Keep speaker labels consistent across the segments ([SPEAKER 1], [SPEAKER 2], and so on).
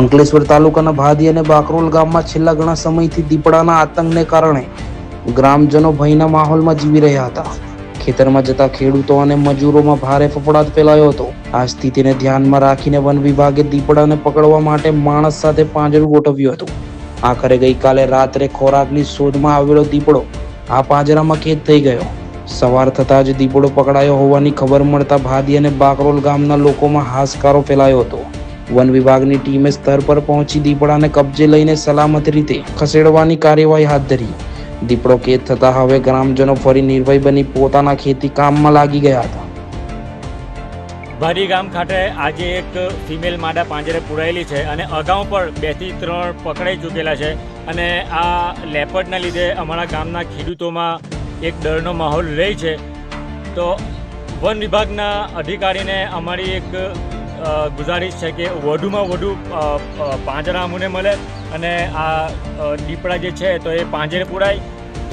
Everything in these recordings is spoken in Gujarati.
[SPEAKER 1] અંકલેશ્વર તાલુકાના ભાદી અને બાકરોલ ગામમાં છેલ્લા ઘણા સમયથી દીપડાના આતંકને કારણે ગ્રામજનો ભયના માહોલમાં જીવી રહ્યા હતા. ખેતરમાં જતા ખેડૂતો અને મજૂરોમાં ભારે ફફડાટ ફેલાયો હતો. આ સ્થિતિને ધ્યાનમાં રાખીને વન વિભાગે દીપડાને પકડવા માટે માણસ સાથે પાંજરું ગોઠવ્યું હતું. આખરે ગઈકાલે રાત્રે ખોરાકની શોધમાં આવેલો દીપડો આ પાંજરામાં કેદ થઈ ગયો. સવાર થતાં જ દીપડો પકડાયો હોવાની ખબર મળતા ભાદી અને બાકરોલ ગામના લોકોમાં હાશકારો ફેલાયો હતો. વન વિભાગની ટીમે સ્થળ પર પહોંચી દીપડાને કબજે લઈને સલામત રીતે ખસેડવાની કાર્યવાહી હાથ ધરી. દીપડો કેદ થતાં હવે ગ્રામજનો ફરી નિર્ભય બની પોતાના ખેતી કામમાં લાગી ગયા હતા.
[SPEAKER 2] ભારી ગામ ખાતે આજે એક ફિમેલ માદા પાંજરે પુરાયેલી છે અને અગાઉ પણ 2 થી 3 પકડાઈ ચૂકેલા છે. અને આ લેપર્ડના લીધે અમારા ગામના ખેડૂતોમાં એક ડરનો માહોલ રહે છે. તો વન વિભાગના અધિકારીને અમારી એક ગુજારિશ છે કે વધુમાં વધુ પાંજરા અમને મળે અને આ દીપડા જે છે તો એ પાંજરે પુરાય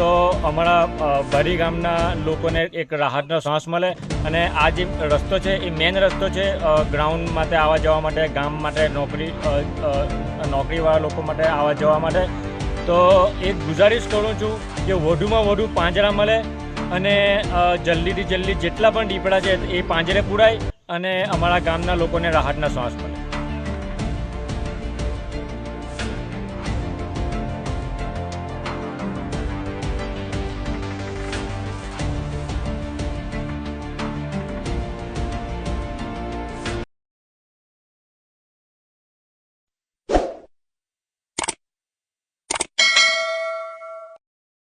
[SPEAKER 2] તો અમારા ભારી ગામના લોકોને એક રાહતનો શ્વાસ મળે. અને આ જે રસ્તો છે એ મેઇન રસ્તો છે ગ્રાઉન્ડ માટે આવવા જવા માટે, ગામ માટે, નોકરીવાળા લોકો માટે આવવા જવા માટે. તો એક ગુજારિશ કરું છું કે વધુમાં વધુ પાંજરા મળે અને જલ્દીથી જલ્દી જેટલા પણ દીપડા છે એ પાંજરે પુરાય અને અમારા ગામના લોકોને રાહતના શ્વાસ મળે.